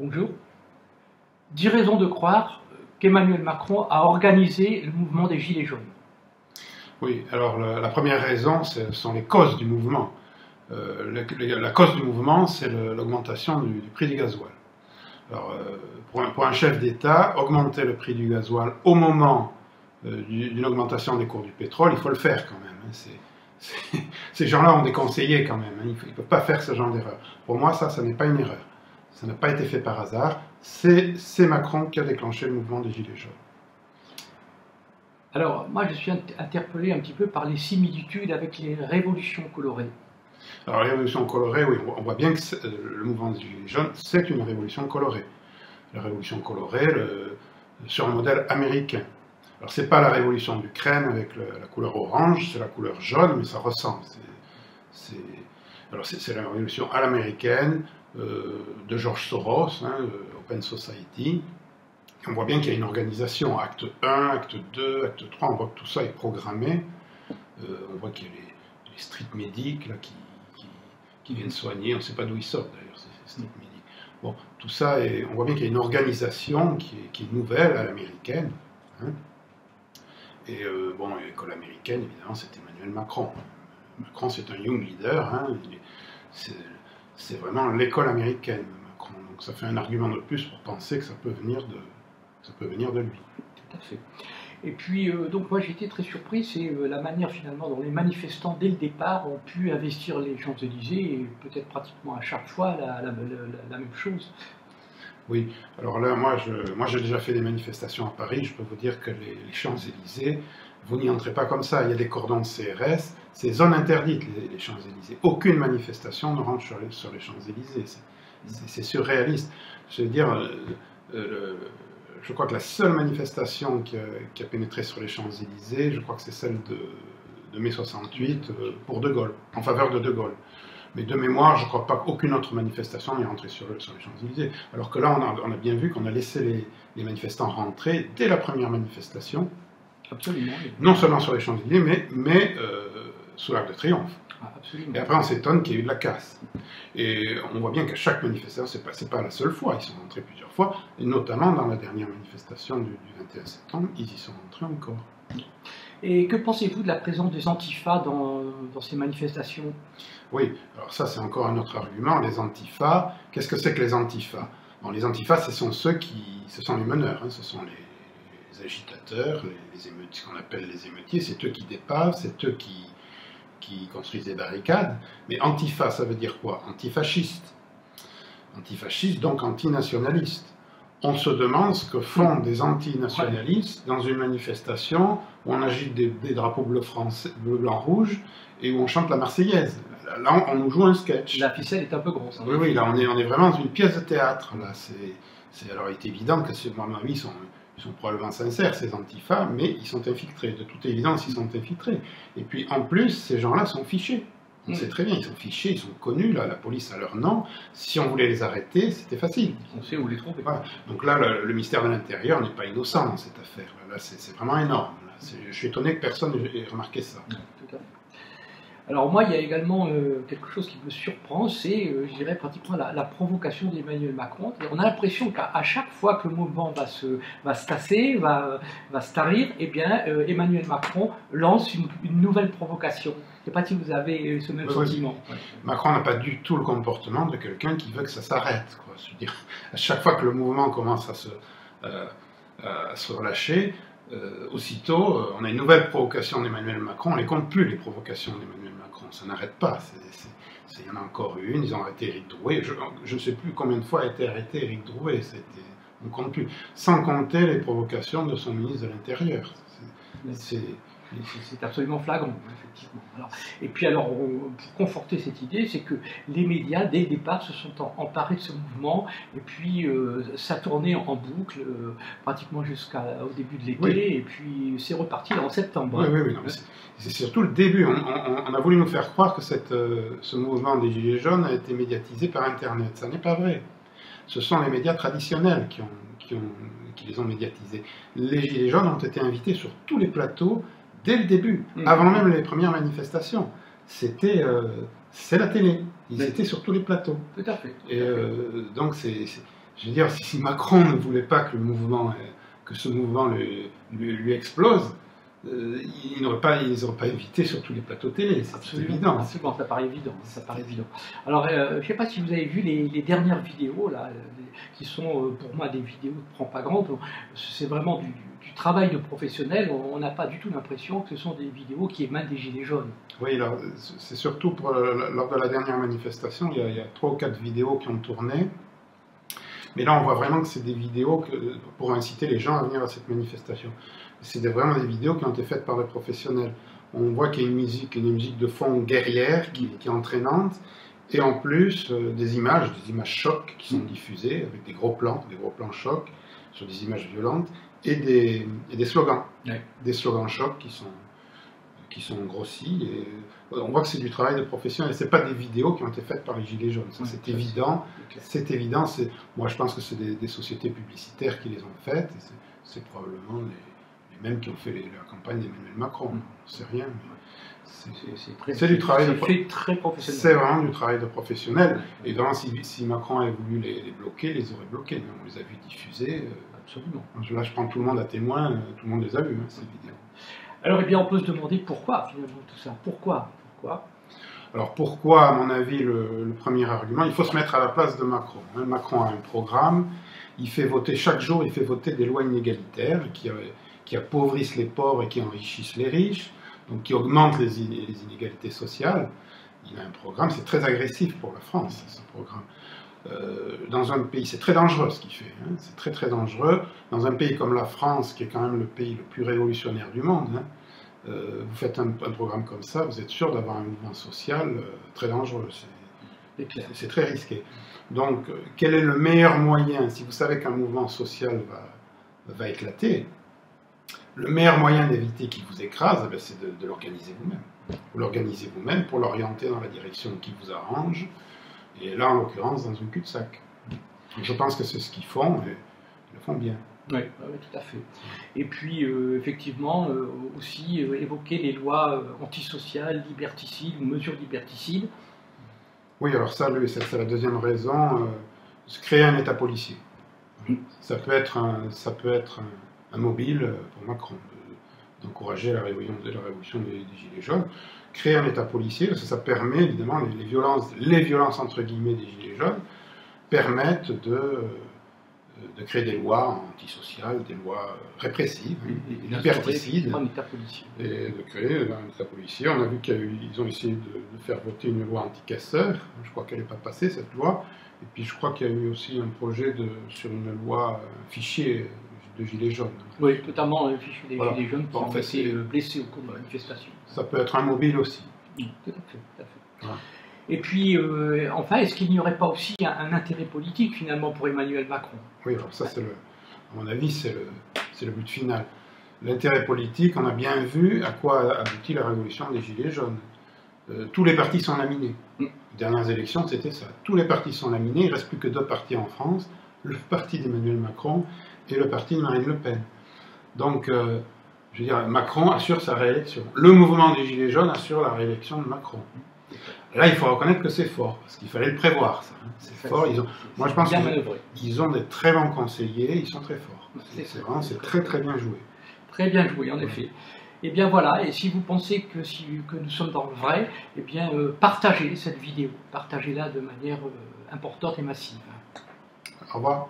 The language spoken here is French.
Bonjour. 10 raisons de croire qu'Emmanuel Macron a organisé le mouvement des Gilets jaunes. Oui, alors la première raison, ce sont les causes du mouvement. La cause du mouvement, c'est l'augmentation du prix du gasoil. Alors, pour un chef d'État, augmenter le prix du gasoil au moment d'une augmentation des cours du pétrole, il faut le faire quand même. Ces gens-là ont des conseillers quand même. Ils ne peuvent pas faire ce genre d'erreur. Pour moi, ça n'est pas une erreur. Ça n'a pas été fait par hasard. C'est Macron qui a déclenché le mouvement des Gilets jaunes. Alors, moi, je suis interpellé un petit peu par les similitudes avec les révolutions colorées. Alors, les révolutions colorées, oui, on voit bien que le mouvement des Gilets jaunes, c'est une révolution colorée. La révolution colorée sur un modèle américain. Alors, c'est pas la révolution d'Ukraine avec la couleur orange, c'est la couleur jaune, mais ça ressemble. C'est la révolution à l'américaine de George Soros, Open Society. Et on voit bien qu'il y a une organisation, acte 1, acte 2, acte 3, on voit que tout ça est programmé. On voit qu'il y a les street medics là, qui viennent soigner, on ne sait pas d'où ils sortent d'ailleurs, ces street medics. Bon, tout ça, on voit bien qu'il y a une organisation qui est nouvelle à l'américaine. Et l'école américaine, évidemment, c'est Emmanuel Macron. Macron, c'est un young leader, c'est vraiment l'école américaine, Macron. Donc ça fait un argument de plus pour penser que ça peut venir de lui. Tout à fait. Et puis, donc moi j'ai été très surpris, c'est la manière finalement dont les manifestants, dès le départ, ont pu investir les Champs-Élysées, et peut-être pratiquement à chaque fois la même chose. Oui, alors là, moi j'ai déjà fait des manifestations à Paris, je peux vous dire que les Champs-Élysées, vous n'y entrez pas comme ça, il y a des cordons de CRS, c'est zone interdite les Champs-Élysées. Aucune manifestation ne rentre sur les Champs-Élysées, c'est surréaliste. Je veux dire, je crois que la seule manifestation qui a pénétré sur les Champs-Élysées, je crois que c'est celle de mai 68 pour De Gaulle, en faveur de De Gaulle. Mais de mémoire, je ne crois pas qu'aucune autre manifestation n'est rentrée sur les Champs-Élysées. Alors que là, on a bien vu qu'on a laissé les manifestants rentrer dès la première manifestation. Absolument. Non seulement sur les Champs-Élysées, mais sous l'Arc de Triomphe. Ah, absolument. Et après, on s'étonne qu'il y ait eu de la casse. Et on voit bien qu'à chaque manifestation, c'est pas la seule fois, ils sont rentrés plusieurs fois, et notamment dans la dernière manifestation du 21 septembre, ils y sont rentrés encore. Et que pensez-vous de la présence des antifas dans ces manifestations? Oui, alors ça c'est encore un autre argument, les antifas. Qu'est-ce que c'est que les antifas? Bon, les antifas, ce sont les meneurs, ce sont les agitateurs, ce qu'on appelle les émeutiers, c'est eux qui dépassent, c'est eux qui construisent des barricades. Mais antifa, ça veut dire quoi? Antifasciste. Antifasciste, donc antinationaliste. On se demande ce que font des antinationalistes dans une manifestation où on agite des drapeaux bleu, blanc, rouge et où on chante la Marseillaise. Là, on nous joue un sketch. La ficelle est un peu grosse. Oui, là, on est vraiment dans une pièce de théâtre. Là, alors, il est évident que, à mon avis, ils sont probablement sincères, ces antifas, mais ils sont infiltrés. De toute évidence, ils sont infiltrés. Et puis, en plus, ces gens-là sont fichés. On sait très bien, ils sont fichés, ils sont connus, là, la police a leur nom. Si on voulait les arrêter, c'était facile. On sait où les trouver. Voilà. Donc là, le ministère de l'Intérieur n'est pas innocent dans cette affaire. Là, c'est vraiment énorme. Je suis étonné que personne n'ait remarqué ça. Tout à fait. Alors moi, il y a également quelque chose qui me surprend, c'est, je dirais, pratiquement la provocation d'Emmanuel Macron. On a l'impression qu'à chaque fois que le mouvement va se tasser, va se tarir, eh bien, Emmanuel Macron lance une nouvelle provocation. Je ne sais pas si vous avez ce même sentiment. Oui. Macron n'a pas du tout le comportement de quelqu'un qui veut que ça s'arrête. Je veux dire, à chaque fois que le mouvement commence à se relâcher, aussitôt, on a une nouvelle provocation d'Emmanuel Macron. On ne les compte plus, les provocations d'Emmanuel Macron. Ça n'arrête pas. Il y en a encore une. Ils ont arrêté Éric Drouet. Je ne sais plus combien de fois a été arrêté Éric Drouet. On ne compte plus. Sans compter les provocations de son ministre de l'Intérieur. C'est absolument flagrant, effectivement. Et puis alors, pour conforter cette idée, c'est que les médias, dès le départ, se sont emparés de ce mouvement, et puis ça tournait en boucle, pratiquement jusqu'au début de l'été, oui. Et puis c'est reparti en septembre. Oui. C'est surtout le début. On a voulu nous faire croire que ce mouvement des Gilets jaunes a été médiatisé par Internet. Ça n'est pas vrai. Ce sont les médias traditionnels qui les ont médiatisés. Les Gilets jaunes ont été invités sur tous les plateaux, dès le début, avant même les premières manifestations. C'est la télé. Ils étaient sur tous les plateaux. Tout à fait. Et donc, je veux dire, si Macron ne voulait pas que ce mouvement lui explose, ils n'auraient pas invité sur tous les plateaux télé, c'est évident. Absolument, ça paraît évident. Ça paraît évident. Alors, je ne sais pas si vous avez vu les dernières vidéos, là, qui sont pour moi des vidéos de propagande. C'est vraiment du travail de professionnel. On n'a pas du tout l'impression que ce sont des vidéos qui émanent des Gilets jaunes. Oui, c'est surtout lors de la dernière manifestation, il y a 3 ou 4 vidéos qui ont tourné. Mais là, on voit vraiment que c'est des vidéos pour inciter les gens à venir à cette manifestation. C'est vraiment des vidéos qui ont été faites par des professionnels. On voit qu'il y a une musique de fond guerrière qui est entraînante, et en plus des images chocs qui sont diffusées avec des gros plans chocs sur des images violentes, et des slogans, des slogans chocs qui sont grossis. Et on voit que c'est du travail de professionnels. C'est pas des vidéos qui ont été faites par les Gilets jaunes. C'est évident. C'est évident. Moi, je pense que c'est des sociétés publicitaires qui les ont faites. C'est probablement les mêmes qui ont fait la campagne d'Emmanuel Macron. On ne sait rien. C'est du travail très professionnel. C'est vraiment du travail de professionnel. Et vraiment, si Macron avait voulu les bloquer, les aurait bloqués. On les a vus diffuser. Absolument. Là, je prends tout le monde à témoin. Tout le monde les a vus, ces vidéos. Alors, eh bien, on peut se demander pourquoi, finalement, tout ça. Pourquoi Alors, pourquoi, à mon avis, le premier argument, il faut se mettre à la place de Macron. Macron a un programme, il fait voter, chaque jour, il fait voter des lois inégalitaires qui appauvrissent les pauvres et qui enrichissent les riches, donc qui augmentent les inégalités sociales. Il a un programme, c'est très agressif pour la France, ce programme. Dans un pays, c'est très dangereux ce qu'il fait, c'est très très dangereux. Dans un pays comme la France, qui est quand même le pays le plus révolutionnaire du monde, vous faites un programme comme ça, vous êtes sûr d'avoir un mouvement social très dangereux, c'est très risqué. Donc, quel est le meilleur moyen, si vous savez qu'un mouvement social va éclater, le meilleur moyen d'éviter qu'il vous écrase, c'est de l'organiser vous-même. Vous l'organisez vous-même pour l'orienter dans la direction qui vous arrange, et là, en l'occurrence, dans une cul-de-sac. Je pense que c'est ce qu'ils font, et ils le font bien. Oui, tout à fait. Et puis, effectivement, aussi évoquer les lois antisociales, liberticides ou mesures liberticides. Oui, alors ça, c'est la deuxième raison, se créer un État policier. Ça peut être un mobile pour Macron, d'encourager la révolution des Gilets jaunes. Créer un État policier, parce que ça permet, évidemment, les violences entre guillemets des Gilets jaunes, permettent de créer des lois antisociales, des lois répressive, liberticide, et de créer un État policier. On a vu qu'ils ont essayé de faire voter une loi anti-casseurs. Je crois qu'elle n'est pas passée, cette loi. Et puis je crois qu'il y a eu aussi un projet sur une loi, un fichier de gilets jaunes. Oui, notamment un fichier des gilets jaunes qui ont été blessés au cours de la manifestation. Ça peut être un mobile aussi. Oui, tout à fait. Tout à fait. Voilà. Et puis, enfin, est-ce qu'il n'y aurait pas aussi un intérêt politique, finalement, pour Emmanuel Macron? Oui, alors ça, à mon avis, c'est le but final. L'intérêt politique, on a bien vu à quoi aboutit la révolution des Gilets jaunes. Tous les partis sont laminés. Les dernières élections, c'était ça. Tous les partis sont laminés, il ne reste plus que deux partis en France, le parti d'Emmanuel Macron et le parti de Marine Le Pen. Donc, je veux dire, Macron assure sa réélection. Le mouvement des Gilets jaunes assure la réélection de Macron. Là, il faut reconnaître que c'est fort, parce qu'il fallait le prévoir, ça. C'est fort. Moi, je pense qu'ils ont des très bons conseillers, ils sont très forts. C'est très très bien joué. Très bien joué, en effet. Et bien voilà, et si vous pensez que nous sommes dans le vrai, eh bien partagez cette vidéo, partagez-la de manière importante et massive. Au revoir.